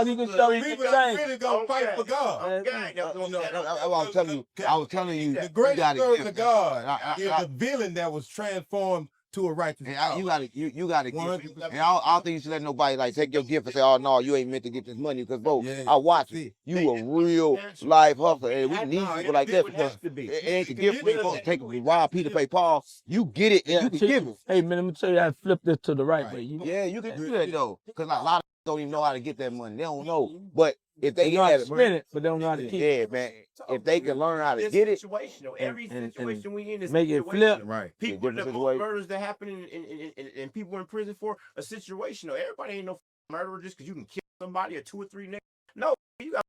You can show you People that really gonna fight for God. I was telling you, the greatest servant of God is the villain that was transformed to a righteous. And you gotta give. And I don't think you should let nobody like take your gift and say, "Oh no, you ain't meant to get this money." Because bro, I watch it. You a real live hustler, and we need people like that because it ain't the gift we supposed to take it. Rob Peter pay Paul. You get it, and you can give it. Hey man, let me tell you how to flip this to the right way. Yeah, you can do that though, because a lot of people don't even know how to get that money. They don't know, but if they know how to spend it, but they don't know how to keep it. Yeah, man. If they can learn how to get it, every situation we in is make it flip. Right. People, the murders that happen and people in prison for a situational. Everybody ain't no murderer just because you can kill somebody or 2 or 3 niggas. No, you got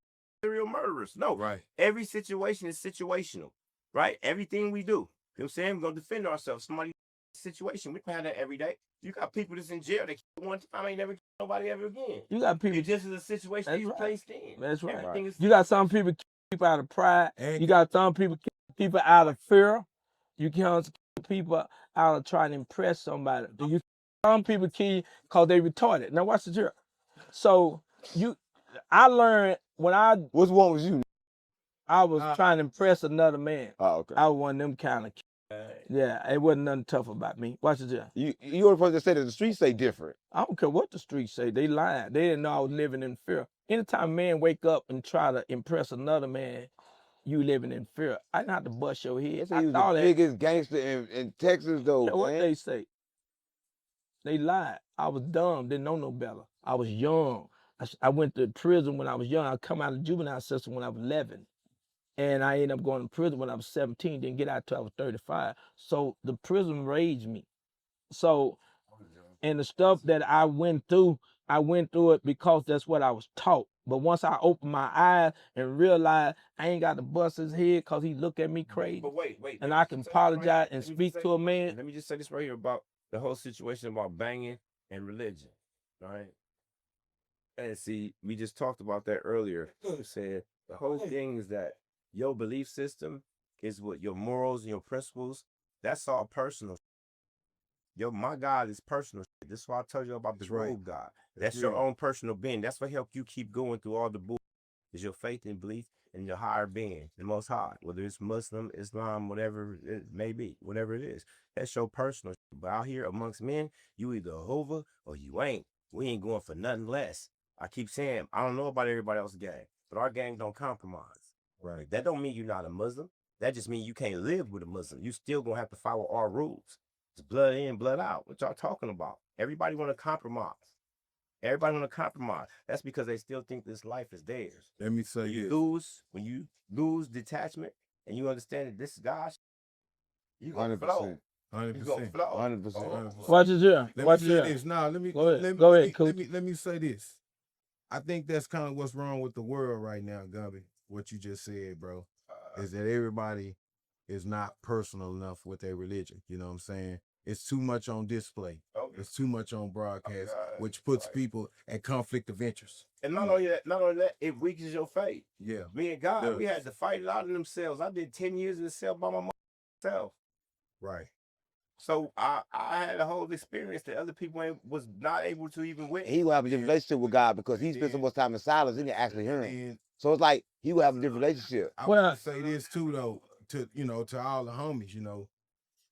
serial murderers. No, right. Every situation is situational, right? Everything we do. You know what I'm saying? We're gonna defend ourselves. Somebody situation. We can have that every day. You got people that's in jail that kill one time, ain't never kill nobody ever again. You got people just as a situation he's placed in. That's right. Everything is you got some people keep out of pride. You got some people keep people out of fear. You can't keep people out of trying to impress somebody. Some people keep because they retarded. Now watch this here. So I learned when which one was you? I was trying to impress another man. Oh, okay. I was one of them kind of. Yeah, it wasn't nothing tough about me. Watch this here. You were supposed to say that the streets say different. I don't care what the streets say. They lying. They didn't know I was living in fear. Anytime a man wake up and try to impress another man, you living in fear. I didn't have to bust your head. They say he was the biggest gangster in Texas, though. You know what they say? They lied. I was dumb. Didn't know no better. I was young. I went to prison when I was young. I come out of the juvenile system when I was 11. And I ended up going to prison when I was 17, didn't get out till I was 35. So the prison raised me. So, and the stuff that I went through it because that's what I was taught. But once I opened my eyes and realized I ain't got to bust his head because he looked at me crazy. But wait. And I can apologize and speak to a man. Let me just say this right here about the whole situation about banging and religion, all right? And see, we just talked about that earlier. We said the whole thing is that your belief system is what your morals and your principles, that's all personal. My God is personal. This is why I told you about this road God. That's your own personal being. That's what helped you keep going through all the bull. Is your faith and belief in your higher being, the most high, whether it's Muslim, Islam, whatever it may be, whatever it is. That's your personal. But out here amongst men, you either over or you ain't. We ain't going for nothing less. I keep saying, I don't know about everybody else's gang, but our gang don't compromise. Right. That don't mean you're not a Muslim. That just means you can't live with a Muslim. You still gonna have to follow our rules. It's blood in, blood out. What y'all talking about? Everybody want to compromise. Everybody want to compromise. That's because they still think this life is theirs. Let me say When you lose detachment and you understand that this is God's, you gonna flow. 100%. 100%. Watch this here. Watch this. Now, let me say this. I think that's kind of what's wrong with the world right now, Gumby. What you just said, bro, is that everybody is not personal enough with their religion. You know what I'm saying? It's too much on display. Okay. It's too much on broadcast, which puts people at conflict of interest. And not only that, it weakens your faith. Yeah. Me and God, we had to fight it out in themselves. I did 10 years in the cell by myself. Right. So I had a whole experience that other people was not able to even witness. He will have a different relationship with God because he spent so much time in silence, he didn't actually hear him. So it's like he will have a different relationship. I want to say this too, though, to all the homies,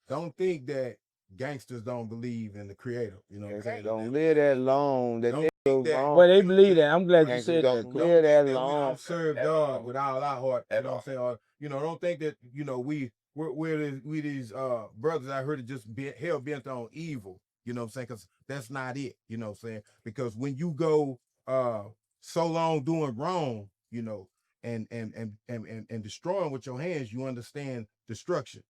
don't think that gangsters don't believe in the Creator. You know what I'm saying? Don't live that long. Well, they believe that. I'm glad you said that. Don't live that long. Serve God with all our heart. You know what I'm saying? Or, don't think that we're these brothers out here to just be hell bent on evil. You know what I'm saying? Because that's not it. You know what I'm saying? Because when you go so long doing wrong, and destroying with your hands, you understand destruction.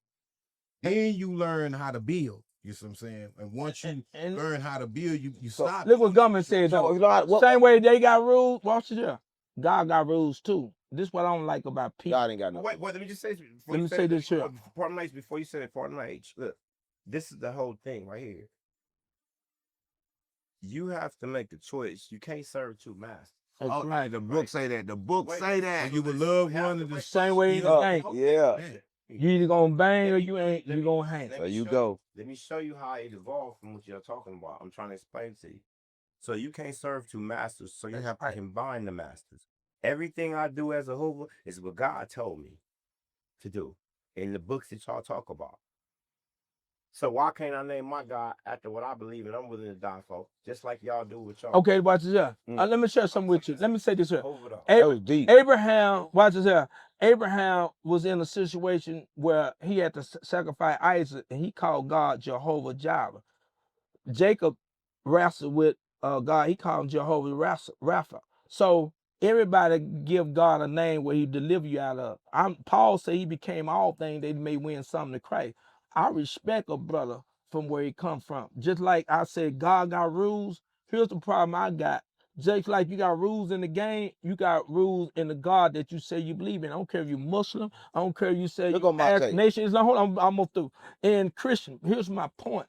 Then you learn how to build. You know what I'm saying? And once you learn how to build, you stop. Look what Gumby said, though. Same way they got rules, watch it there. God got rules too. This is what I don't like about people. God ain't got no. Wait, let me just say this. Let me say this here. Pardon age, before you said it, pardon age. Look, this is the whole thing right here. You have to make a choice. You can't serve two masters. That's right. The book say that. The book say that. You would love one of the same way you think. Yeah. You either gonna bang or you ain't. You gonna hang. There you go. Let me show you how it evolved from what you're talking about. I'm trying to explain to you. So you can't serve two masters. So you have to combine the masters. Everything I do as a Hoover is what God told me to do in the books that y'all talk about. So why can't I name my God after what I believe and I'm willing to die for, just like y'all do with y'all? Okay, watch this here. Let me share something with you. Let me say this here. That was deep. Abraham, watch this here. Abraham was in a situation where he had to sacrifice Isaac, and he called God Jehovah Jireh. Jacob wrestled with God. He called him Jehovah Rapha. So everybody give God a name where he deliver you out of. Paul said he became all things that he may win something to Christ. I respect a brother from where he come from. Just like I said, God got rules. Here's the problem I got. Just like you got rules in the game, you got rules in the God that you say you believe in. I don't care if you're Muslim. I don't care if you say you nation Islam. Hold on, I'm almost through. And Christian, here's my point.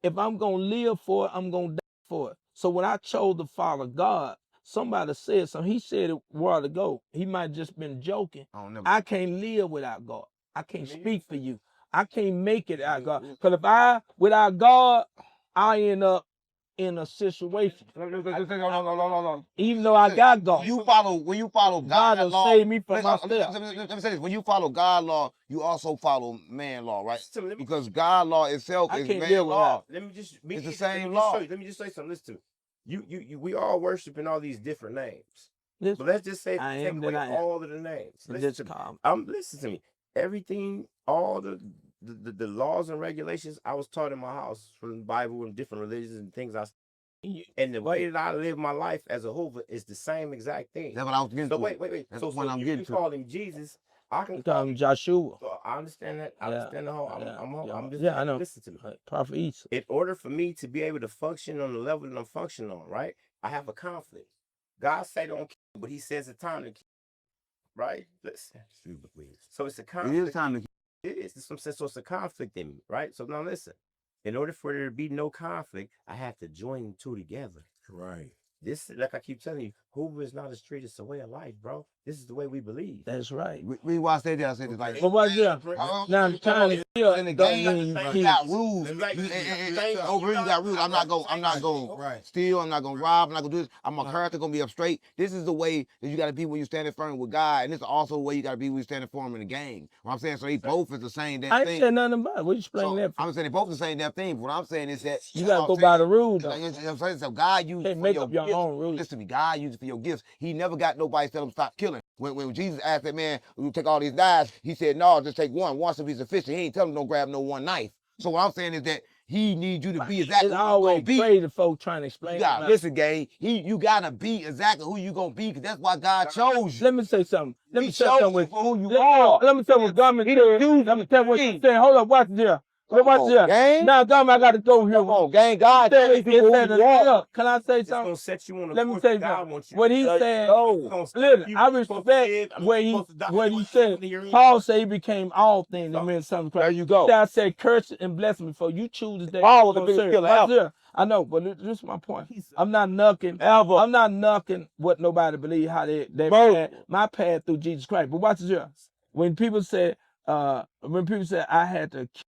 If I'm going to live for it, I'm going to die for it. So when I chose to follow God, somebody said something. He said it a while ago. He might just been joking. I can't live without God. I can't speak for you. I can't make it without God. Because if without God, I end up in a situation. Even though I got God. When you follow God will save me from myself. Let me say this. When you follow God law, you also follow man law, right? Because God law itself is man law. Let me just it's the same law. Let me just say something. Listen to me. We all worshiping all these different names. Listen, but let's just say take away all of the names. Listen to me. Everything, all the laws and regulations I was taught in my house from the Bible and different religions and things and the way that I live my life as a Hoover is the same exact thing. That's what I was getting to. So wait. So I'm getting to. Call him Jesus. I can call him Joshua. So I understand that. I understand the whole. I'm just I know. Listen to me. Prophet Isa. In order for me to be able to function on the level that I'm functioning on, right? I have a conflict. God say don't kill, but he says it's time to kill. Right? Listen. So it's a conflict. It is time to kill. It is. So it's a conflict in me, right? So now listen. In order for there to be no conflict, I have to join the two together. Right. This, like I keep telling you, Hoover is not a street, it's a way of life, bro. This is the way we believe. That's right. Why I said that, I said it's like. But what's that? Now I'm trying to kill in the game. You got rules. Over here, you got rules. I'm not going steal. I'm not going to rob. I'm not going to do this. My character going to be up straight. This is the way that you got to be when you stand in front with God, and this is also the way you got to be when you stand in front in the game. What I'm saying, so they both is the same damn thing. I ain't saying nothing about it. What you explaining that for? I'm saying they both the same damn thing. What I'm saying is that you got to go by the rules. So God used make up your own rules. Listen to me. God used it for your gifts. He never got nobody tell him stop killing. When Jesus asked that man, "You take all these knives," he said, "No, just take one. One should be sufficient." He ain't telling him don't grab no one knife. So what I'm saying is that he needs you to be exactly who you gonna be. Crazy folks trying to explain. Listen, gang. You gotta be exactly who you gonna be, because that's why God chose you. Let me say something. Let me say something with who you are. Let me tell you what Gumby said. Let me tell you what you said. Hold up, watch this. Watch this. Now, Gumby, I gotta go here. Come on, gang. God said who you are. Can I say something? Gonna set you on Let me say something. What he said. Listen, I respect what he said. Paul said he became all things that meant something. There you go. I said, curse and bless me before you choose today. Paul was the biggest killer ever. I know, but this is my point. I'm not knocking I'm not knocking what nobody believes how they my path through Jesus Christ. But watch this here. When people say I had to kill,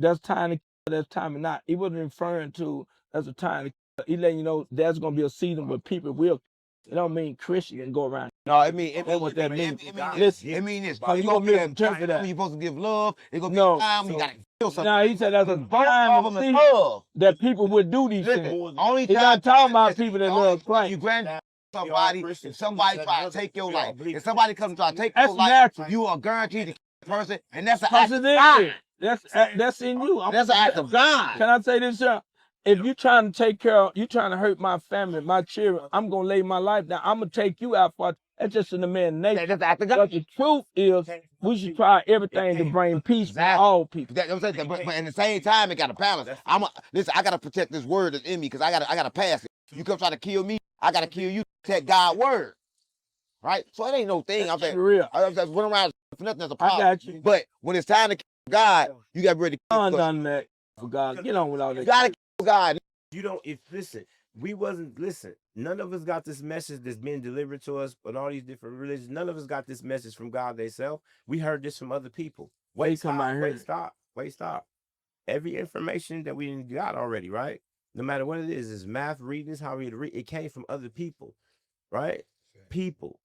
that's time to kill, that's time to not. He wasn't referring to as a time to kill. He letting you know there's gonna be a season where people will. It don't mean Christian can go around. No, it mean what that means. Listen, it mean this. You gonna misinterpret that. You're supposed to give love. It's gonna be a time you gotta kill something. Now he said that's a time that people would do these things. Only He's not talking about people that love Christ. You grant somebody, if somebody try to take your life, if somebody comes to try to take your life, natural. you are guaranteed to kill the person, and that's an act of God. That's in you. That's an act of God. Can I say this, sir? If you're trying to take care of, you're trying to hurt my family, my children, I'm going to lay my life down. I'm going to take you out for it. That's just in the man's nature. That's act of God. But the truth is, we should try everything to bring peace to all people. But at the same time, it got a balance. Listen, I got to protect this word that's in me, because I got to pass it. You come try to kill me, I got to kill you to protect God's word. Right? So it ain't no thing. I'm saying, real. I went around for nothing as a problem. I got you. But when it's time to kill God, you got to be ready to kill God. For God. Get on with all that. You got to kill God. You don't, listen, none of us got this message that's being delivered to us, but all these different religions, none of us got this message from God themselves. We heard this from other people. Wait, stop. Every information that we got already, right? No matter what it is, it's math, reading, it's how we read. It came from other people, right? People.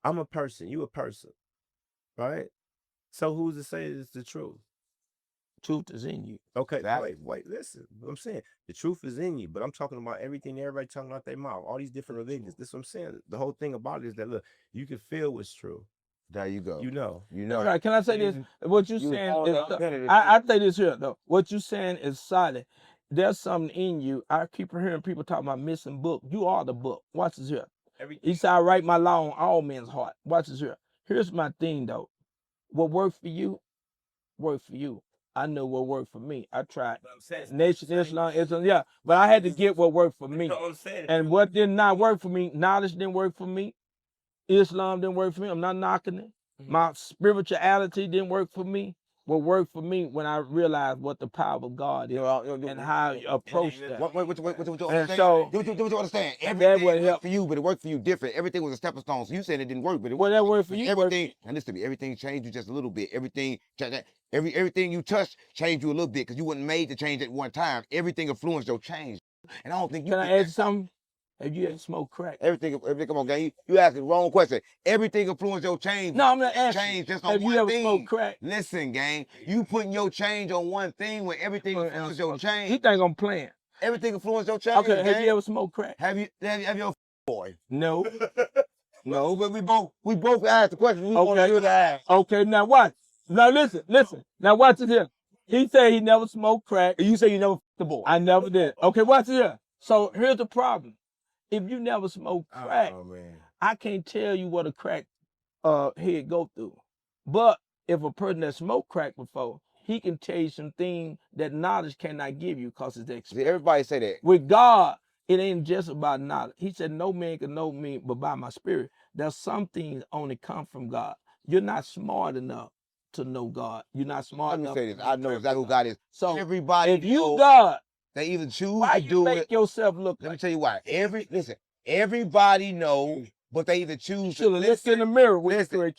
I'm a person. You a person, right? So who's to say it's the truth? Truth is in you. Okay, wait, listen. What I'm saying, the truth is in you, but I'm talking about everything everybody talking about their mouth, all these different religions. This is what I'm saying. The whole thing about it is that, look, you can feel what's true. There you go. You know. Right, can I say this? What you saying is, I say this here, though. What you saying is solid. There's something in you. I keep hearing people talk about missing book. You are the book. Watch this here. He said, I write my law on all men's heart. Watch this here. Here's my thing, though. What worked for you, worked for you. I know what worked for me. I tried Nation Islam, yeah, but I had to get what worked for me. And what did not work for me, knowledge didn't work for me. Islam didn't work for me. I'm not knocking it. My spirituality didn't work for me. What worked for me when I realized what the power of God is and how you approach that. What you And so, you understand? Everything worked for you, but it worked for you different. Everything was a stepping stone. So you said it didn't work, but it well, that worked for you. Everything, and listen to me, everything changed you just a little bit. Everything you touched changed you a little bit because you weren't made to change at one time. Everything influenced your change. And I don't think you can I ask you something? Have you ever smoked crack? Everything, come on, gang. You asked the wrong question. Everything influenced your change. No, I'm not asking. Change just on have one you ever thing. Smoked crack? Listen, gang. You putting your change on one thing when everything influences your change. He think I'm playing. Everything influences your change. Okay, gang. have you ever smoked crack? Have you your boy? No. No, but we both asked the question. We want you to ask. Okay, now watch. Now listen. Now watch it here. He said he never smoked crack. You say you never the boy. I never did. Okay, watch it here. So here's the problem. If you never smoked crack, I can't tell you what a crack head go through. But if a person that smoked crack before, he can tell you some things that knowledge cannot give you because it's experience. Everybody say that. With God, it ain't just about knowledge. He said, no man can know me but by my spirit. There's some things only come from God. You're not smart enough to know God. You're not smart enough. Let me say this. I know exactly who God is. So everybody if you God, they either choose why to you do make it. yourself look Let me like tell you why. Everybody knows, but they either choose to look in the mirror with yourself.